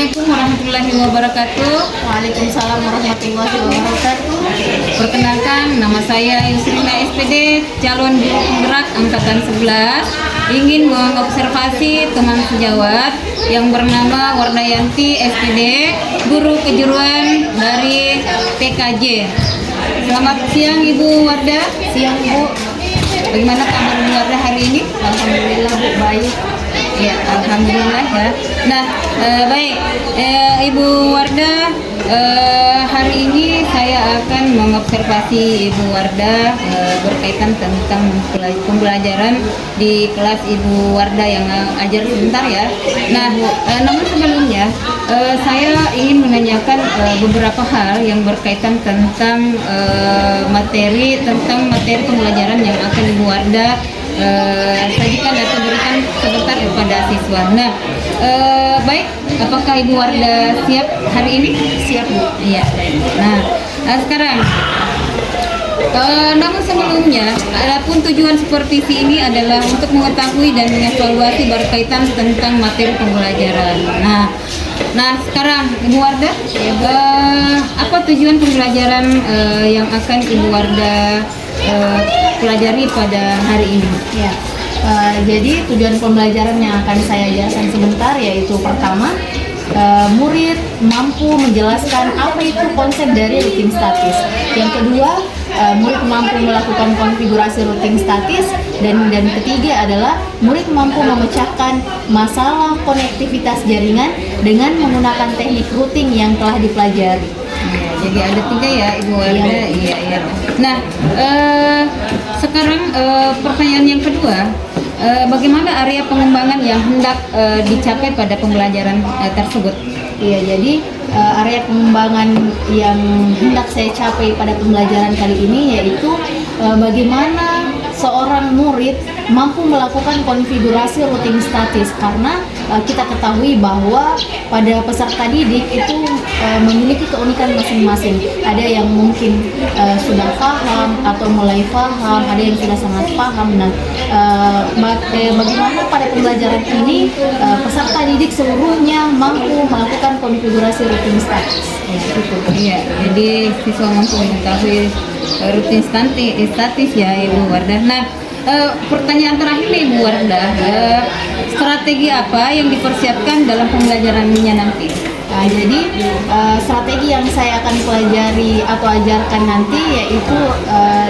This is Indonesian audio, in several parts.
Assalamualaikum warahmatullahi wabarakatuh. Waalaikumsalam warahmatullahi wabarakatuh. Perkenalkan, nama saya Yusrina SPD, calon guru penggerak angkatan 11. Ingin mengobservasi teman sejawat yang bernama Wardayanti SPD, guru kejuruan dari PKJ. Selamat siang Ibu Warda. Siang Bu. Bagaimana kabar Ibu Warda hari ini? Alhamdulillah Bu, baik. Ya, alhamdulillah ya. Nah, baik, Ibu Warda, hari ini saya akan mengobservasi Ibu Warda berkaitan tentang pembelajaran di kelas Ibu Warda yang ajar sebentar ya. Nah, namun sebelumnya saya ingin menanyakan beberapa hal yang berkaitan tentang materi pembelajaran yang akan Ibu Warda sajikan atau berikan sebentar kepada siswa. Nah, baik, apakah Ibu Warda siap hari ini? Siap Bu. Iya. Nah, sekarang, namun sebelumnya, adapun tujuan supervisi ini adalah untuk mengetahui dan mengevaluasi berkaitan tentang materi pembelajaran. Nah, sekarang Ibu Warda, apa tujuan pembelajaran yang akan Ibu Warda pelajari pada hari ini? Ya. Jadi tujuan pembelajaran yang akan saya ajarkan sebentar yaitu pertama, murid mampu menjelaskan apa itu konsep dari routing statis. Yang kedua, murid mampu melakukan konfigurasi routing statis, dan ketiga adalah murid mampu memecahkan masalah konektivitas jaringan dengan menggunakan teknik routing yang telah dipelajari. Ya, jadi ada 3 ya Ibu Warda. Iya. Nah, sekarang pertanyaan yang kedua, bagaimana area pengembangan yang hendak dicapai pada pembelajaran tersebut? Iya, jadi area pengembangan yang hendak saya capai pada pembelajaran kali ini yaitu bagaimana seorang murid mampu melakukan konfigurasi routing statis, karena kita ketahui bahwa pada peserta didik itu memiliki keunikan masing-masing. Ada yang mungkin sudah paham atau mulai paham, ada yang sudah sangat paham. Nah, bagaimana pada pembelajaran ini peserta didik seluruhnya mampu melakukan konfigurasi routing statis. Ya, itu. Iya, jadi siswa mampu mengetahui routing statis ya Ibu Warda. Nah, pertanyaan terakhir nih Ibu Warda, strategi apa yang dipersiapkan dalam pembelajarannya nanti? Nah, jadi strategi yang saya akan pelajari atau ajarkan nanti yaitu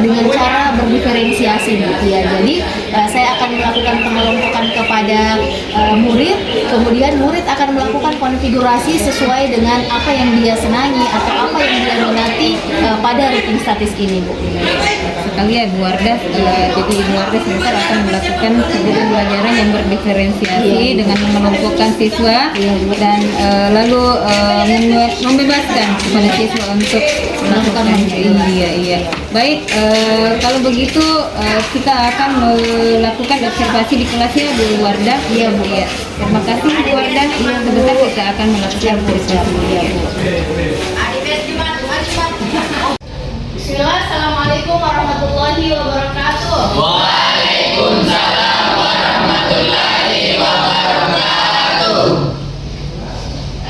dengan cara berdiferensiasi gitu ya. Jadi saya akan melakukan pengelompokan kepada murid, kemudian murid akan melakukan konfigurasi sesuai dengan apa yang dia senangi atau apa yang dia minati pada routing statis ini Bu. Sekali ya Ibu Warda, jadi Ibu Warda sebentar akan melakukan sebuah pembelajaran yang berdiferensiasi dengan mengelompokkan siswa dan lalu membebaskan kepada siswa untuk melakukan iya. Baik, kalau begitu kita akan melakukan observasi di kelasnya Bu Warda. Iya Bu. Iya. Terima kasih Bu Warda. Sebentar kita akan melakukan observasi. Iya Bu. Bismillah, Assalamualaikum warahmatullahi wabarakatuh. Waalaikumsalam warahmatullahi wabarakatuh.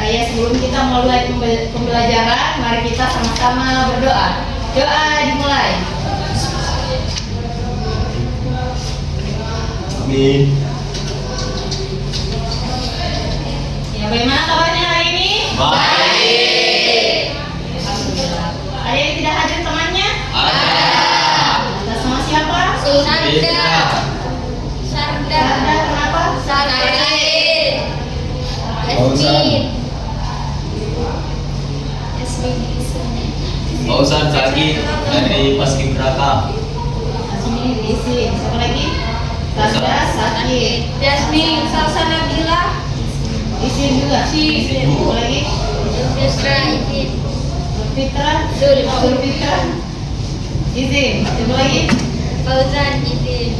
Ya, sebelum kita mulai pembelajaran, mari kita sama-sama berdoa. Doa dimulai. Amin. Ya, bagaimana kabarnya hari ini? Baik. Alhamdulillah. Ada yang tidak hadir temannya? Ada. Atas nama siapa? Sarda. Sarda. Kenapa? Fauzan Zaki dari Paskibraka. Asmi diisi. Siapa lagi? Sarda Sakit. Jasmine Salsana Bila Isi juga. Siapa lagi? Yusra Ifit Fitra. Zul. Fitra. Izin. Siapa lagi? Fauzan Ifit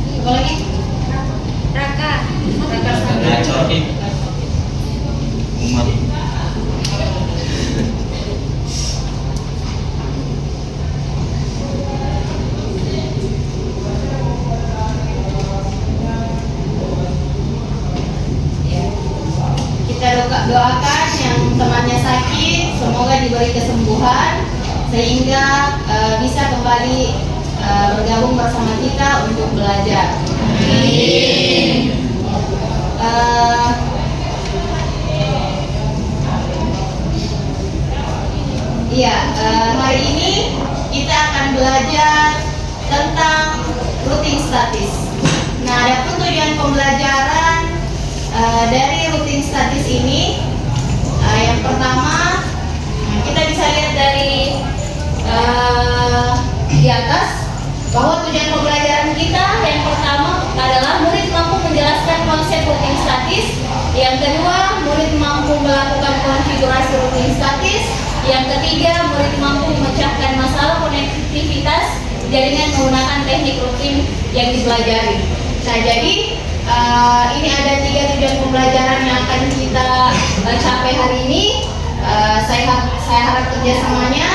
Siapa lagi? Raka Raka Sandra. Racor. Umar. Ya, doakan yang temannya sakit, semoga diberi kesembuhan sehingga bisa kembali bergabung bersama kita untuk belajar. Amin. Hari ini kita akan belajar tentang routing statis. Nah, ada tujuan pembelajaran dari routing statis ini. Yang pertama, kita bisa lihat dari di atas bahwa tujuan pembelajaran kita yang pertama adalah murid mampu menjelaskan konsep routing statis. Yang kedua, murid mampu melakukan konfigurasi routing statis. Yang ketiga, murid mampu memecahkan masalah konektivitas jaringan menggunakan teknik routing yang dipelajari. Nah, jadi ini ada 3 tujuan pembelajaran yang akan kita capai hari ini. Saya harap kerjasamanya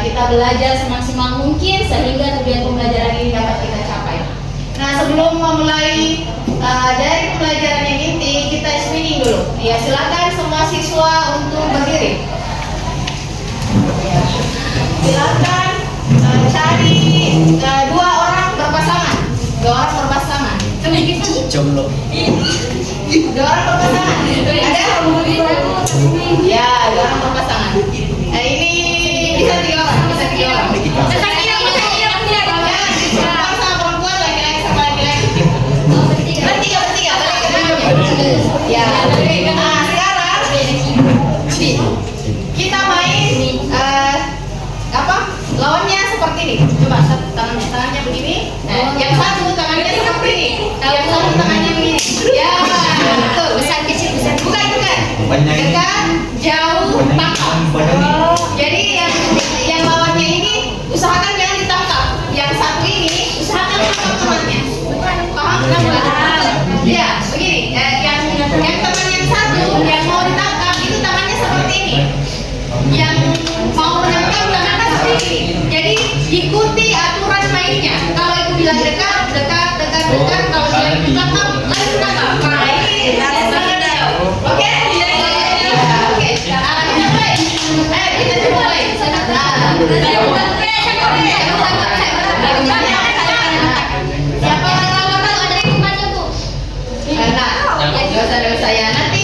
kita belajar semaksimal mungkin sehingga tujuan pembelajaran ini dapat kita capai. Nah, sebelum memulai dari pembelajaran yang inti, kita screening dulu. Ya, silakan semua siswa untuk berdiri. Ya. Silakan cari 2 orang berpasangan. 2 orang berpasangan. Jomblo. 2 orang berpasangan. Ada? Ya, 2 orang berpasangan. Ini bisa 3 orang, bisa 3 orang. Perempuan sama perempuan, laki-laki sama laki-laki. Bertiga. Ya. Nah, sekarang kita main lawannya seperti ini. Coba tangannya begini. Nah, yang satu tangannya seperti ini. Yang satu tangannya begini. Ya, betul. Besar kecil. Bukan. Dekat, jauh, tangkap. Jadi yang lawannya ini usahakan jangan ditangkap. Yang satu ini usahakan tangkap temannya. Paham kan? Ya, begini. Yang teman yang satu yang mau ditangkap itu tangannya seperti ini. Yang mau menangkap tangannya seperti ini. Jadi ikuti aturan mainnya. Kalau itu bilang dekat. Kalau bilang itu tangkap, langsung tangkap. Nah, ini oke? Oke. Kita mulai. Kita mulai. Siapa yang lawan? Ada yang kemana, Bu? Nah, dosa ya. Nanti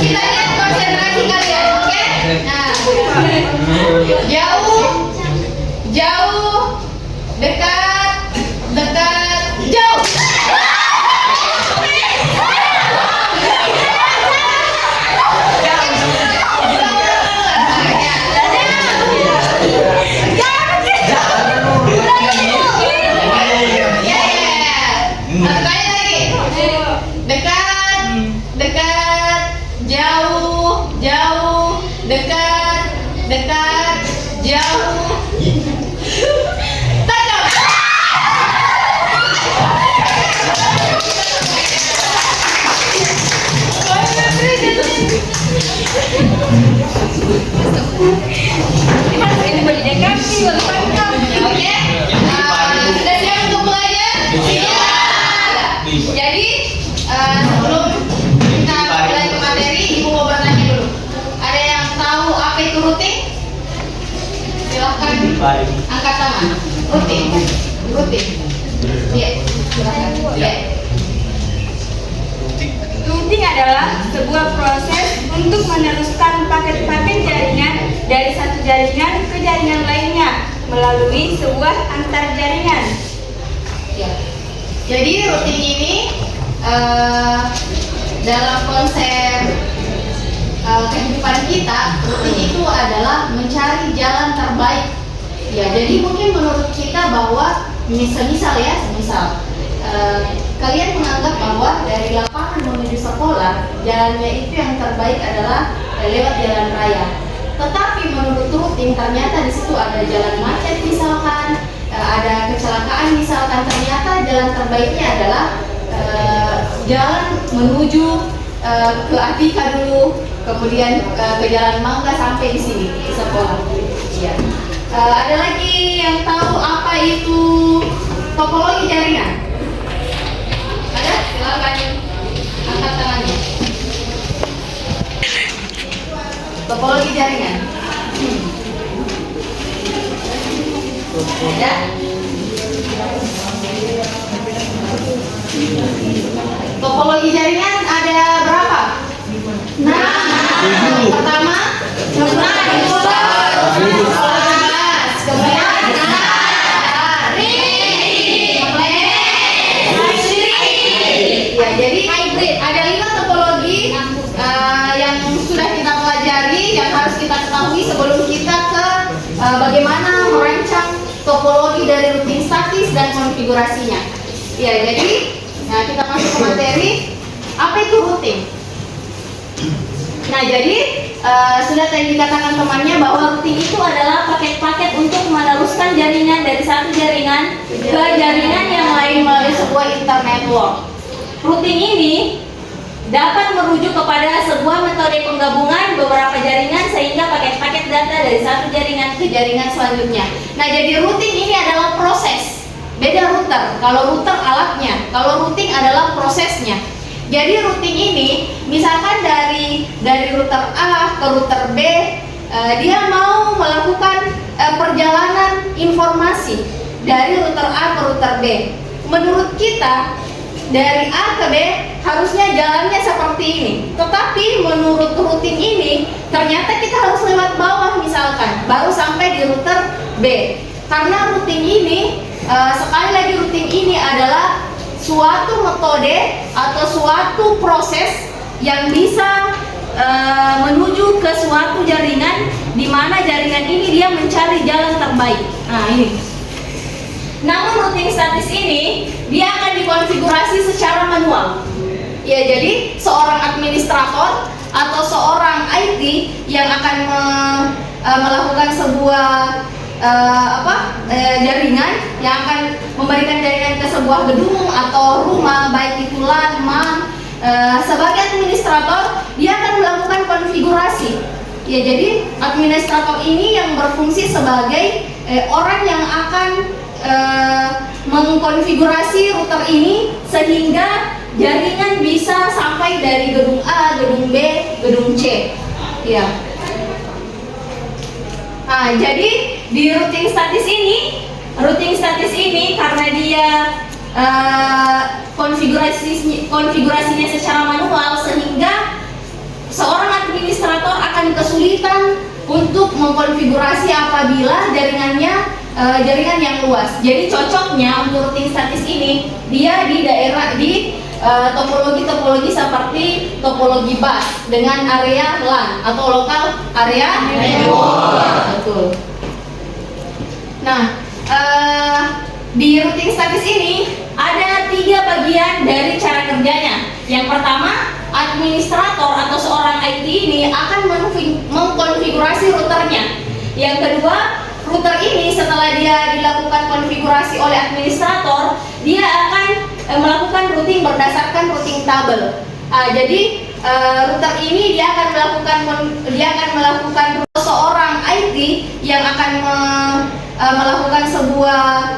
kita lihat konsentrasi kalian, oke? Nah, jauh, dekat, jauh. Dekat, jauh, dekat, jauh. Tangkap. Oke. Sudah siap untuk belajar? Siap. Jadi sebelum kita mulai ke materi, Ibu mau bertanya dulu. Ada yang tahu apa itu routing? Silahkan angkat tangan. Routing. Iya. Silakan. Iya. Routing adalah sebuah proses untuk meneruskan paket-paket jaringan dari satu jaringan ke jaringan lainnya melalui sebuah antar jaringan. Ya. Jadi routing ini dalam konsep kehidupan kita, routing itu adalah mencari jalan terbaik. Ya, jadi mungkin menurut kita bahwa misal kalian menganggap bahwa dari lapangan menuju sekolah jalannya itu yang terbaik adalah lewat jalan raya. Tetapi menurut routing ternyata di situ ada jalan macet misalkan, ada kecelakaan misalkan, ternyata jalan terbaiknya adalah jalan menuju ke Atika dulu, kemudian ke Jalan Mangga sampai di sini di sekolah. Ya. Ada lagi yang tahu apa itu topologi jaringan? Ada? Silakan angkat tangannya. Topologi jaringan. Ya. Topologi jaringan ada berapa? Nah, pertama, ya, jadi ada 5 topologi yang sudah kita pelajari yang harus kita ketahui sebelum kita ke bagaimana merancang topologi dari routing statis dan konfigurasinya. Ya, jadi kita masuk ke materi. Apa itu routing? Nah, jadi sudah tadi dikatakan temannya bahwa routing itu adalah paket-paket untuk meneruskan jaringan dari satu jaringan ke jaringan yang lain melalui sebuah internet. Routing ini dapat merujuk kepada sebuah metode penggabungan beberapa jaringan sehingga paket-paket data dari satu jaringan ke jaringan selanjutnya. Nah, jadi routing ini adalah proses. Beda router. Kalau router alatnya, kalau routing adalah prosesnya. Jadi routing ini misalkan dari router A ke router B, dia mau melakukan perjalanan informasi dari router A ke router B. Menurut kita dari A ke B harusnya jalannya seperti ini. Tetapi menurut routing ini ternyata kita harus lewat bawah misalkan, baru sampai di router B. Karena routing ini sekali lagi routing ini adalah suatu metode atau suatu proses yang bisa menuju ke suatu jaringan di mana jaringan ini dia mencari jalan terbaik. Nah, ini. Namun routing statis ini dia akan dikonfigurasi secara manual. Ya, jadi seorang administrator atau seorang IT yang akan melakukan sebuah jaringan yang akan memberikan jaringan ke sebuah gedung atau rumah, baik itu LAN, MAN, sebagai administrator dia akan melakukan konfigurasi. Ya, jadi administrator ini yang berfungsi sebagai orang yang akan mengkonfigurasi router ini sehingga jaringan bisa sampai dari gedung A, gedung B, gedung C. Ya. Nah, jadi di routing statis ini karena dia konfigurasinya secara manual sehingga seorang administrator akan kesulitan untuk mengkonfigurasi apabila jaringannya jaringan yang luas. Jadi cocoknya untuk routing statis ini dia di daerah topologi seperti topologi bus dengan area LAN atau lokal area network. Betul. Nah, di routing statis ini ada 3 bagian dari cara kerjanya. Yang pertama, administrator atau seorang IT ini akan mengkonfigurasi routernya. Yang kedua, router ini setelah dia dilakukan konfigurasi oleh administrator, dia akan melakukan routing berdasarkan routing table. Jadi router ini dia akan melakukan seorang IT yang akan melakukan sebuah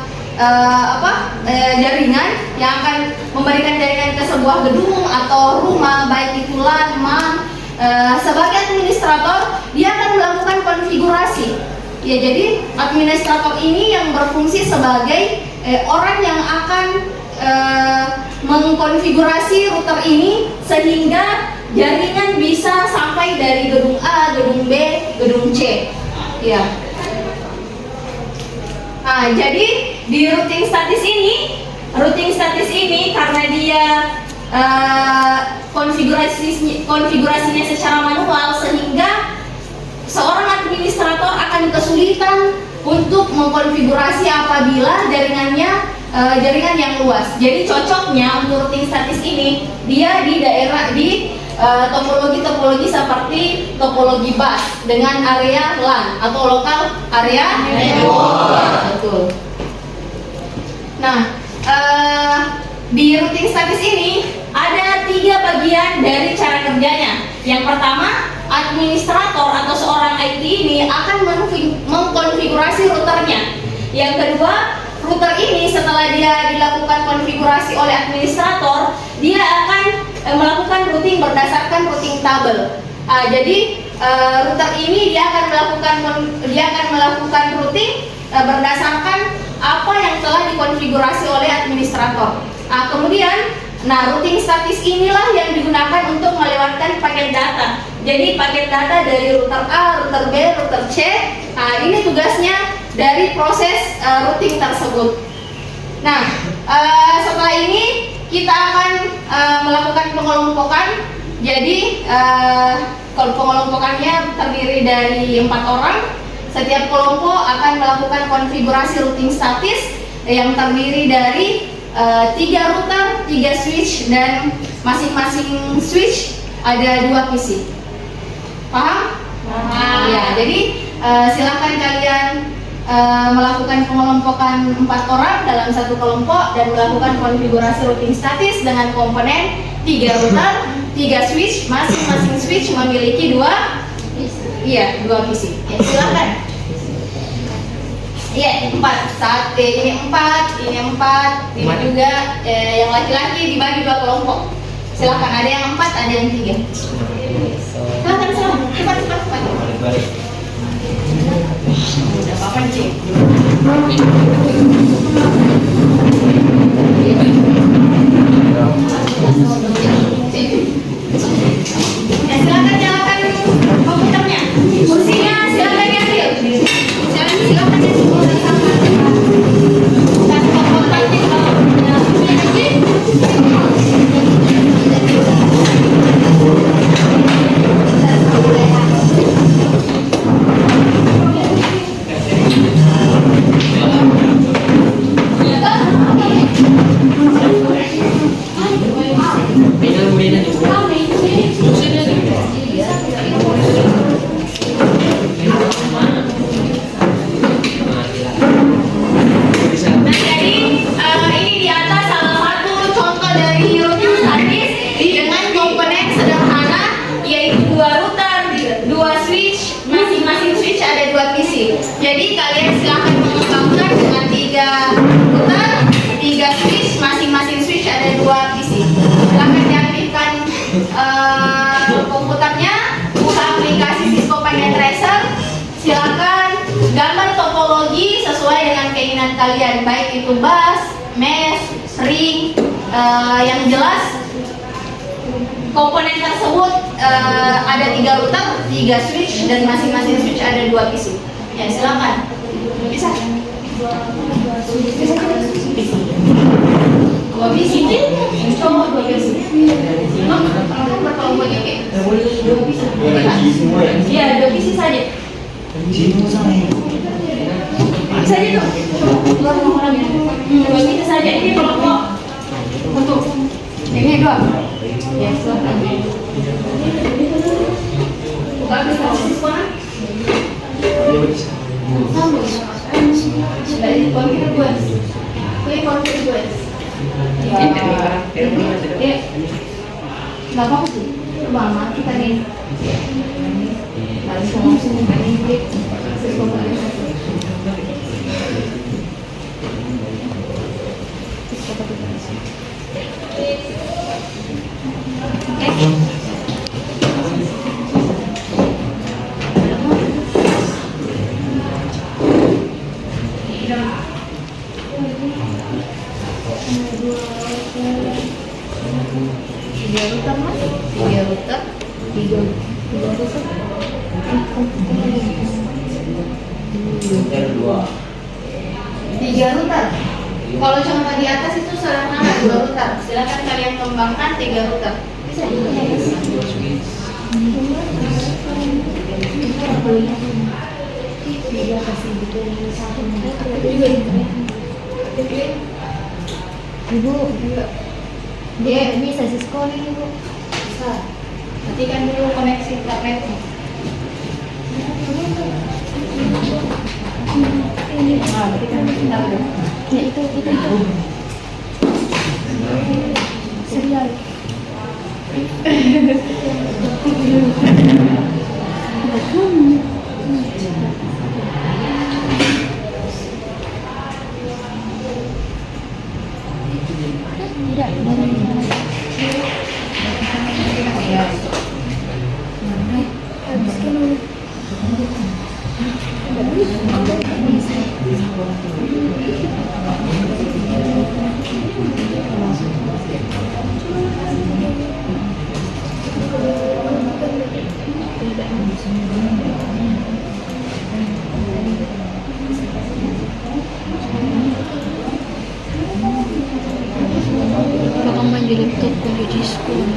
jaringan yang akan memberikan jaringan ke sebuah gedung atau rumah, baik itu LAN, MAN. Sebagai administrator dia akan melakukan konfigurasi. Ya, jadi administrator ini yang berfungsi sebagai orang yang akan mengkonfigurasi router ini sehingga jaringan bisa sampai dari gedung A, gedung B, gedung C. Ya. Nah, jadi di routing statis ini karena dia konfigurasinya secara manual sehingga seorang administrator akan kesulitan untuk mengkonfigurasi apabila jaringan yang luas. Jadi cocoknya untuk routing statis ini dia di daerah topologi seperti topologi bus dengan area LAN atau lokal area network. Betul. Nah, di routing statis ini ada 3 bagian dari cara kerjanya. Yang pertama, administrator atau seorang IT ini akan mengkonfigurasi routernya. Yang kedua, router ini setelah dia dilakukan konfigurasi oleh administrator, dia akan melakukan routing berdasarkan routing table. Jadi router ini dia akan melakukan routing berdasarkan apa yang telah dikonfigurasi oleh administrator. Kemudian, routing statis inilah yang digunakan untuk melewatkan paket data. Jadi paket data dari router A, router B, router C, ini tugasnya dari proses routing tersebut. Nah, setelah ini kita akan melakukan pengelompokan. Jadi kalau pengelompokannya terdiri dari 4 orang. Setiap kelompok akan melakukan konfigurasi routing statis yang terdiri dari 3 router, 3 switch, dan masing-masing switch ada 2 PC. Paham? Ya, jadi silakan kalian melakukan pengelompokan 4 orang dalam satu kelompok dan melakukan konfigurasi routing statis dengan komponen 3 router, 3 switch, masing-masing switch memiliki 2 PC. Ya, silakan. Iya, 4. Ini 4, ini 4, ini juga yang laki-laki dibagi 2 kelompok. Silakan, ada yang 4, ada yang 3. Silakan, cepat. Udah apa Cik? Ya, silakan nyalakan komputernya. Kursinya silakan diambil. Silakan Jadi kalian silahkan mengembangkan dengan 3 router, 3 switch, masing-masing switch ada 2 PC. Silahkan diaktifkan komputernya, buka aplikasi Cisco Packet Tracer. Silakan gambar topologi sesuai dengan keinginan kalian, baik itu bus, mesh, ring, yang jelas komponen tersebut ada 3 router, 3 switch, dan masing-masing switch ada 2 PC. Ya, silakan. Bisa. 2 PC. Coba 2 PC. Kalau mau pakai 2 PC. Iya, 2 PC saja. Bisa aja tuh. 2 PC saja. Ini kelompok untuk ini 2. Ya, silakan. Bagus sekolah. Dari konfigurasi gue. Klik konfigurasi. Ya. Enggak apa-apa sih. Mama kita nih. Harus langsung klik Tiga router. Kalau contoh di atas itu sederhana 2 router. Silakan kalian kembangkan 3 router. Bisa Ibu, dia bisa Cisco nih Ibu. Bisa. Matikan dulu koneksi internetnya. Matikan sebentar dulu. Ya itu. Serial. Tidak, Kakang main di laptop ko di school.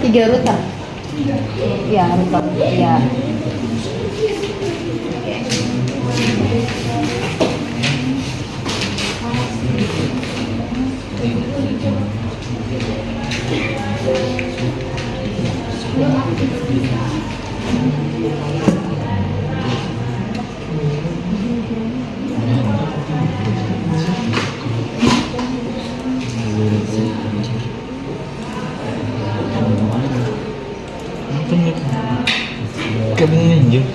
Tiga ruta. Ya, ruta. Ya. Kebun ninja.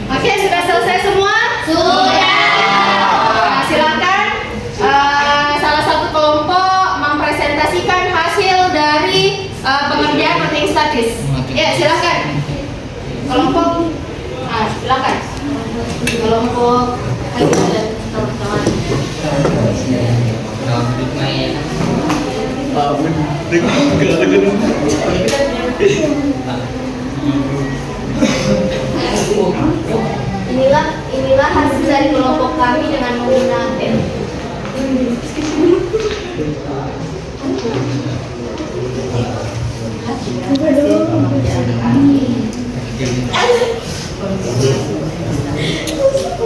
Oke, sudah selesai semua? Sudah. Nah, silakan salah satu kelompok mempresentasikan hasil dari pengerjaan routing statis. Ya, silakan. Kelompok, silakan. Kelompok teman-teman. Inilah hasil dari kelompok kami dengan menggunakan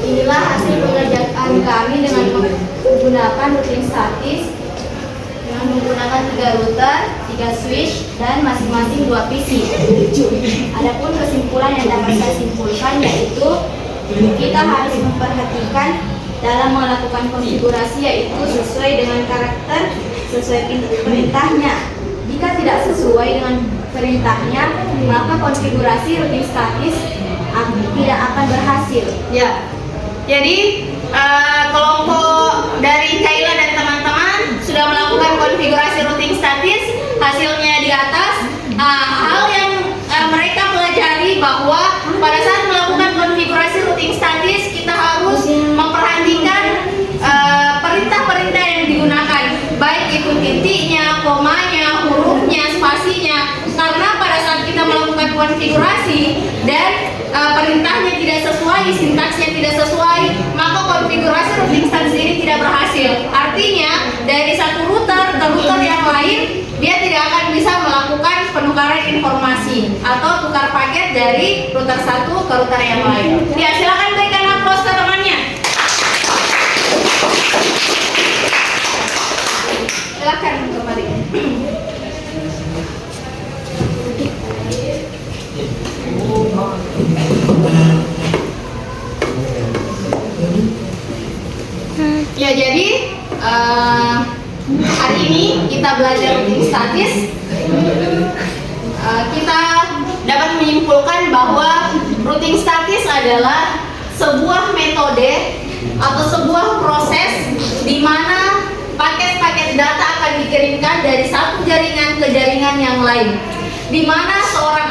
Inilah hasil pengerjaan kami dengan menggunakan routing statis dengan menggunakan 3 router, 3 switch, dan masing-masing 2 PC. Adapun kesimpulan yang dapat saya simpulkan yaitu kita harus memperhatikan dalam melakukan konfigurasi yaitu sesuai dengan karakter, sesuai perintahnya. Jika tidak sesuai dengan perintahnya, maka konfigurasi routing statis tidak akan berhasil. Ya. Jadi kelompok dari Kaila dan teman-teman sudah melakukan konfigurasi routing statis, hasilnya di atas. Hal yang mereka pelajari bahwa pada saat melakukan konfigurasi routing statis kita harus memperhatikan perintah-perintah yang digunakan, baik itu titiknya, komanya, hurufnya, spasinya. Karena pada saat kita melakukan konfigurasi dan perintahnya tidak sesuai, sintaksnya tidak sesuai, maka konfigurasi routing statis ini tidak berhasil. Artinya dari satu router ke router yang lain dia tidak akan bisa melakukan penukaran informasi atau tukar paket dari router satu ke router yang lain. Ya, silakan berikan aplaus ke temannya. Silakan kembali. Ya, jadi hari ini kita belajar routing statis. Kita dapat menyimpulkan bahwa routing statis adalah sebuah metode atau sebuah proses di mana paket-paket data akan dikirimkan dari satu jaringan ke jaringan yang lain, di mana seorang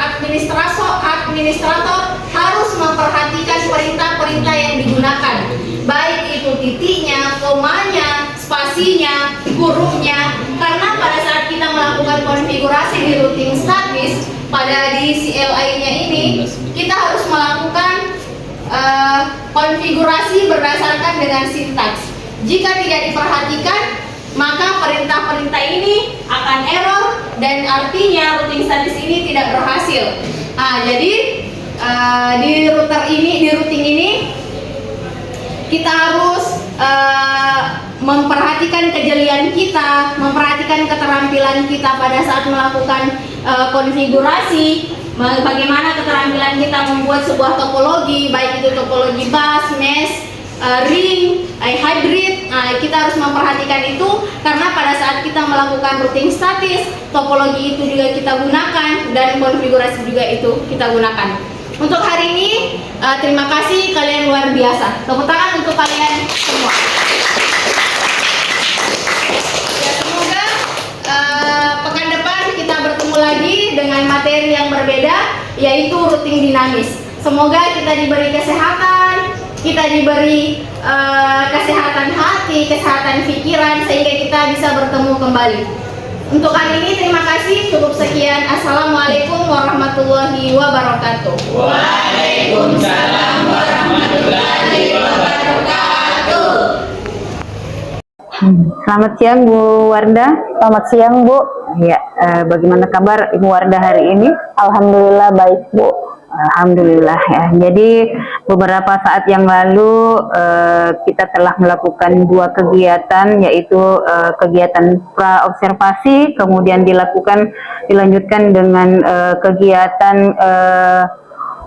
administrator harus memperhatikan perintah-perintah yang digunakan, baik itu titiknya, komanya, spasinya, hurufnya. Karena pada saat kita melakukan konfigurasi di routing statis pada di CLI-nya ini, kita harus melakukan konfigurasi berdasarkan dengan sintaks. Jika tidak diperhatikan, maka perintah-perintah ini akan error dan artinya routing statis ini tidak berhasil. Nah, jadi di routing ini kita harus memperhatikan kejelian kita, memperhatikan keterampilan kita pada saat melakukan konfigurasi, bagaimana keterampilan kita membuat sebuah topologi, baik itu topologi bus, mesh, ring, hybrid. Nah, kita harus memperhatikan itu karena pada saat kita melakukan routing statis, topologi itu juga kita gunakan dan konfigurasi juga itu kita gunakan. Untuk hari ini, terima kasih, kalian luar biasa. Tepuk tangan untuk kalian semua. Ya, semoga pekan depan kita bertemu lagi dengan materi yang berbeda, yaitu routing dinamis. Semoga kita diberi kesehatan, kita diberi kesehatan hati, kesehatan pikiran, sehingga kita bisa bertemu kembali. Untuk hari ini terima kasih, cukup sekian. Assalamualaikum warahmatullahi wabarakatuh. Waalaikumsalam warahmatullahi wabarakatuh. Selamat siang Bu Wardah. Selamat siang, Bu. Ya, bagaimana kabar Ibu Wardah hari ini? Alhamdulillah baik, Bu. Alhamdulillah ya. Jadi beberapa saat yang lalu kita telah melakukan dua kegiatan, yaitu kegiatan pra-observasi, kemudian dilanjutkan dengan kegiatan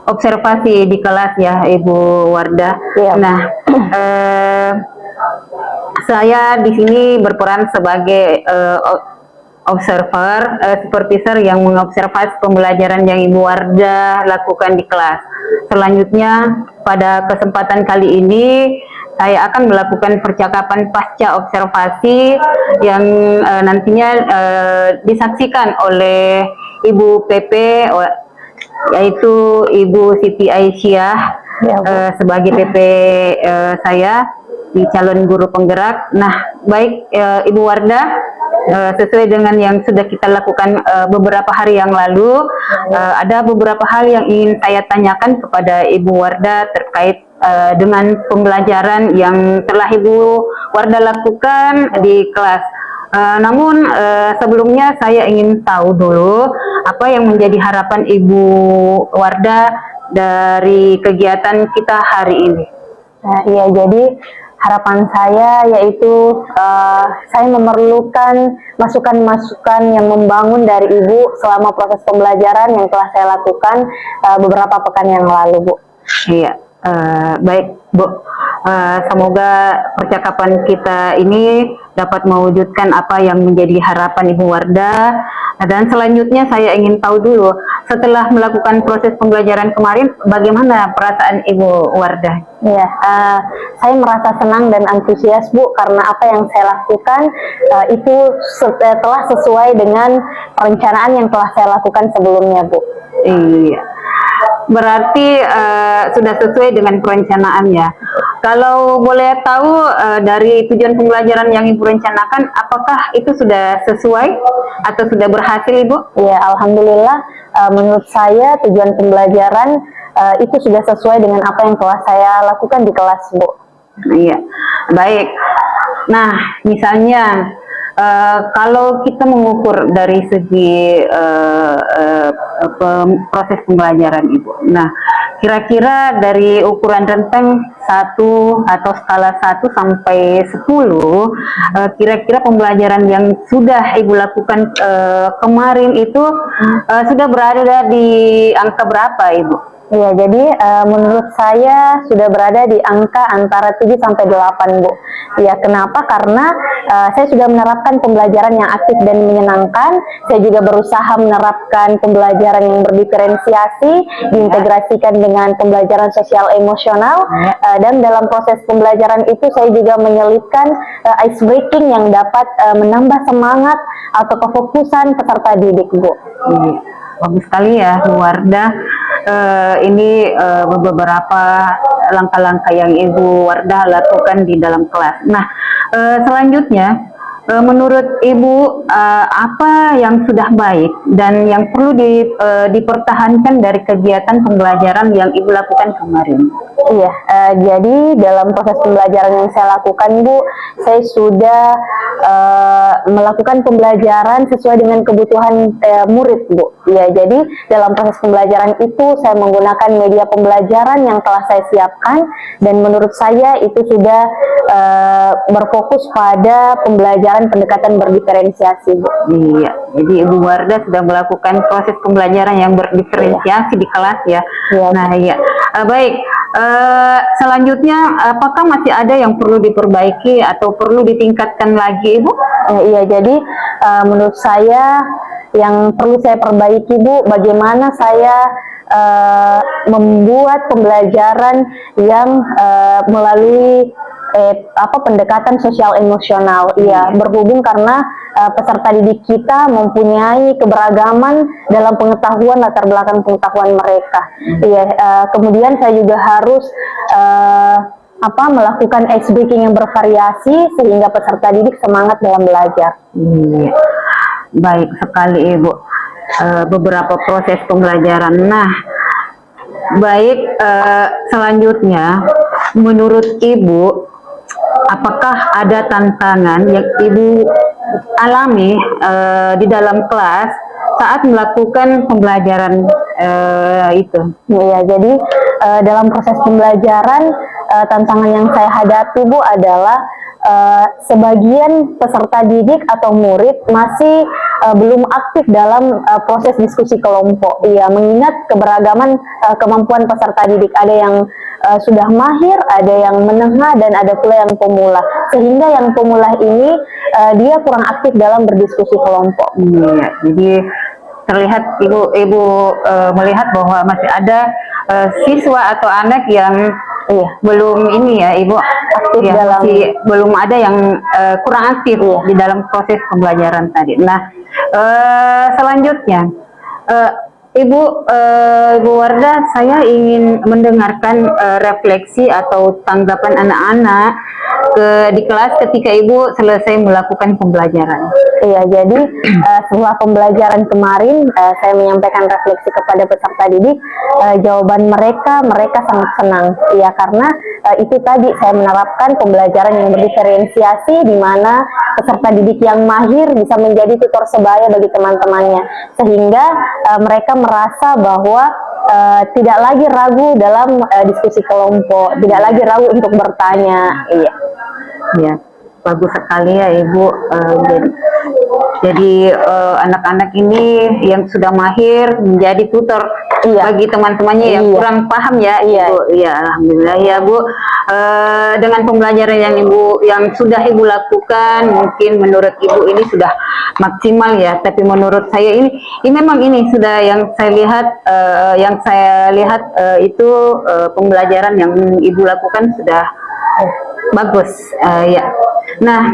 observasi di kelas ya, Ibu Wardah. Iya. Nah, saya di sini berperan sebagai observer, supervisor yang mengobservasi pembelajaran yang Ibu Wardah lakukan di kelas. Selanjutnya, pada kesempatan kali ini, saya akan melakukan percakapan pasca observasi yang nantinya disaksikan oleh Ibu PP, yaitu Ibu Siti Aisyah, Ya, sebagai PP saya di calon guru penggerak. Nah, baik Ibu Wardah, sesuai dengan yang sudah kita lakukan beberapa hari yang lalu, ada beberapa hal yang ingin saya tanyakan kepada Ibu Wardah terkait dengan pembelajaran yang telah Ibu Wardah lakukan di kelas. Namun sebelumnya saya ingin tahu dulu apa yang menjadi harapan Ibu Wardah dari kegiatan kita hari ini. Nah, iya, jadi harapan saya yaitu saya memerlukan masukan-masukan yang membangun dari Ibu selama proses pembelajaran yang telah saya lakukan beberapa pekan yang lalu, Bu. Iya, baik Bu. Semoga percakapan kita ini dapat mewujudkan apa yang menjadi harapan Ibu Wardah. Dan selanjutnya saya ingin tahu dulu, setelah melakukan proses pembelajaran kemarin, bagaimana perasaan Ibu Wardah? Iya, saya merasa senang dan antusias, Bu, karena apa yang saya lakukan itu telah sesuai dengan perencanaan yang telah saya lakukan sebelumnya, Bu. Iya, berarti sudah sesuai dengan perencanaannya. Kalau boleh tahu dari tujuan pembelajaran yang Ibu rencanakan, apakah itu sudah sesuai atau sudah berhasil, Ibu? Ya, alhamdulillah. Menurut saya tujuan pembelajaran itu sudah sesuai dengan apa yang telah saya lakukan di kelas, Bu. Iya, baik. Nah, misalnya kalau kita mengukur dari segi proses pembelajaran Ibu, nah kira-kira dari ukuran rentang 1 atau skala 1 sampai 10, kira-kira pembelajaran yang sudah Ibu lakukan kemarin itu sudah berada di angka berapa, Ibu? Ya, jadi menurut saya sudah berada di angka antara 7 sampai 8, Bu. Ya, kenapa? Karena saya sudah menerapkan pembelajaran yang aktif dan menyenangkan. Saya juga berusaha menerapkan pembelajaran yang berdiferensiasi, diintegrasikan dengan pembelajaran sosial emosional, dan dalam proses pembelajaran itu saya juga menyelipkan ice breaking yang dapat menambah semangat atau kefokusan peserta didik, Bu. Bagus sekali ya, Bu Wardah. Ini beberapa langkah-langkah yang Ibu Wardah lakukan di dalam kelas. Nah, selanjutnya menurut Ibu apa yang sudah baik dan yang perlu dipertahankan dari kegiatan pembelajaran yang Ibu lakukan kemarin? Iya, jadi dalam proses pembelajaran yang saya lakukan, Bu, saya sudah melakukan pembelajaran sesuai dengan kebutuhan murid, Bu. Ya, jadi dalam proses pembelajaran itu saya menggunakan media pembelajaran yang telah saya siapkan, dan menurut saya itu sudah berfokus pada pembelajaran pendekatan berdiferensiasi, Bu. Iya, jadi Ibu Wardah sudah melakukan proses pembelajaran yang berdiferensiasi di kelas ya. Iya. Nah, iya. Baik. Selanjutnya, apakah masih ada yang perlu diperbaiki atau perlu ditingkatkan lagi, Ibu? Iya, jadi menurut saya yang perlu saya perbaiki, Bu, bagaimana saya membuat pembelajaran yang melalui pendekatan sosial emosional. Iya, berhubung karena peserta didik kita mempunyai keberagaman dalam pengetahuan, latar belakang pengetahuan mereka. Iya, kemudian saya juga harus melakukan ice breaking yang bervariasi sehingga peserta didik semangat dalam belajar. Iya. Baik sekali, Ibu. Beberapa proses pembelajaran. Nah, baik, selanjutnya menurut Ibu, apakah ada tantangan yang Ibu alami di dalam kelas saat melakukan pembelajaran itu? Ya, jadi dalam proses pembelajaran tantangan yang saya hadapi, Bu, adalah sebagian peserta didik atau murid masih belum aktif dalam proses diskusi kelompok. Iya, mengingat keberagaman kemampuan peserta didik, ada yang sudah mahir, ada yang menengah, dan ada pula yang pemula. Sehingga yang pemula ini dia kurang aktif dalam berdiskusi kelompok. Iya, jadi terlihat Ibu melihat bahwa masih ada siswa atau anak yang belum ini ya, Ibu, aktif ya, dalam, belum ada yang kurang aktif di dalam proses pembelajaran tadi. Nah, selanjutnya Ibu Wardah, saya ingin mendengarkan refleksi atau tanggapan anak-anak di kelas ketika Ibu selesai melakukan pembelajaran. Iya, jadi setelah pembelajaran kemarin saya menyampaikan refleksi kepada peserta didik. Jawaban mereka sangat senang. Iya, karena itu tadi saya menerapkan pembelajaran yang berdiferensiasi, di mana peserta didik yang mahir bisa menjadi tutor sebaya bagi teman-temannya, sehingga mereka merasa bahwa tidak lagi ragu dalam diskusi kelompok, tidak lagi ragu untuk bertanya. Iya, ya, bagus sekali ya, Ibu. Jadi anak-anak ini yang sudah mahir menjadi tutor bagi teman-temannya yang kurang paham ya, Ibu. Iya, alhamdulillah ya, Bu. Dengan pembelajaran yang sudah Ibu lakukan, mungkin menurut Ibu ini sudah maksimal ya. Tapi menurut saya ini memang ini sudah yang saya lihat itu pembelajaran yang Ibu lakukan sudah bagus ya. Nah,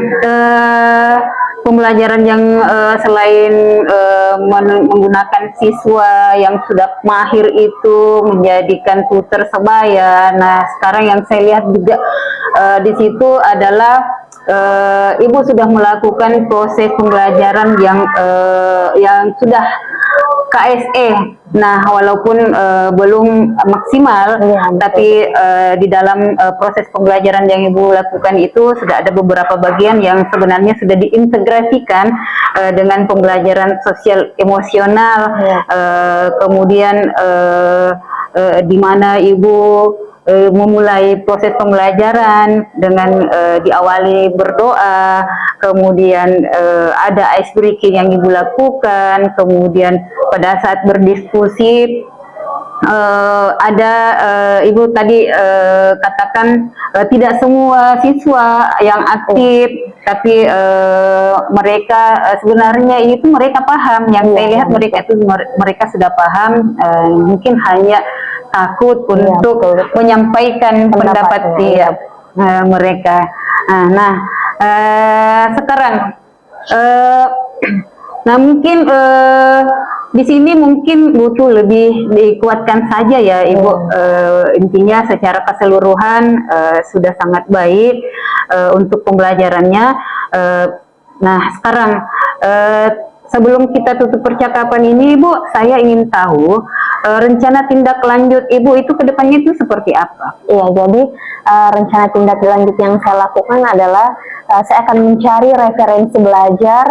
pembelajaran yang selain menggunakan siswa yang sudah mahir itu menjadikan tutor sebaya. Nah, sekarang yang saya lihat juga di situ adalah Ibu sudah melakukan proses pembelajaran yang sudah KSE. Nah, walaupun belum maksimal, tapi di dalam proses pembelajaran yang Ibu lakukan itu sudah ada beberapa bagian yang sebenarnya sudah diintegrasikan dengan pembelajaran sosial emosional. Kemudian di mana Ibu memulai proses pembelajaran dengan diawali berdoa, kemudian ada ice breaking yang Ibu lakukan, kemudian pada saat berdiskusi ada Ibu tadi katakan tidak semua siswa yang aktif, tapi mereka sebenarnya itu mereka paham. Yang saya lihat mereka sudah paham, mungkin hanya takut untuk menyampaikan pendapat mereka. Nah, sekarang nah mungkin di sini mungkin butuh lebih dikuatkan saja ya, Ibu. Intinya secara keseluruhan sudah sangat baik untuk pembelajarannya. Nah, sekarang sebelum kita tutup percakapan ini, Bu, saya ingin tahu rencana tindak lanjut Ibu itu ke depannya itu seperti apa? Iya, jadi rencana tindak lanjut yang saya lakukan adalah saya akan mencari referensi belajar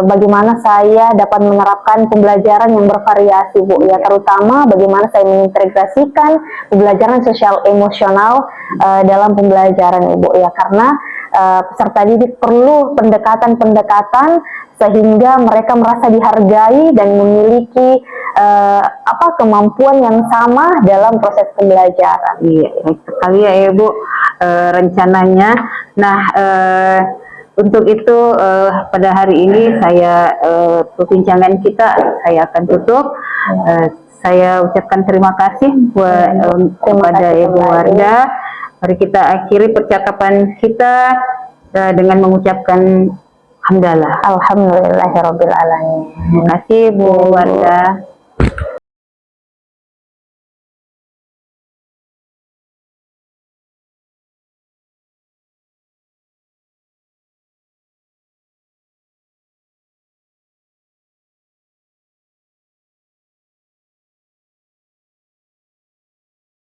bagaimana saya dapat menerapkan pembelajaran yang bervariasi, Bu, ya, terutama bagaimana saya mengintegrasikan pembelajaran sosial emosional dalam pembelajaran, Ibu, ya, karena peserta didik perlu pendekatan-pendekatan sehingga mereka merasa dihargai dan memiliki kemampuan yang sama dalam proses pembelajaran. Iya, sekali ya Ibu rencananya. Nah, untuk itu pada hari ini saya perbincangan kita saya akan tutup. Saya ucapkan terima kasih kepada Ibu Wardah. Mari kita akhiri percakapan kita dengan mengucapkan hamdalah. Alhamdulillahirabbil alamin. Terima kasih Bu Wardah.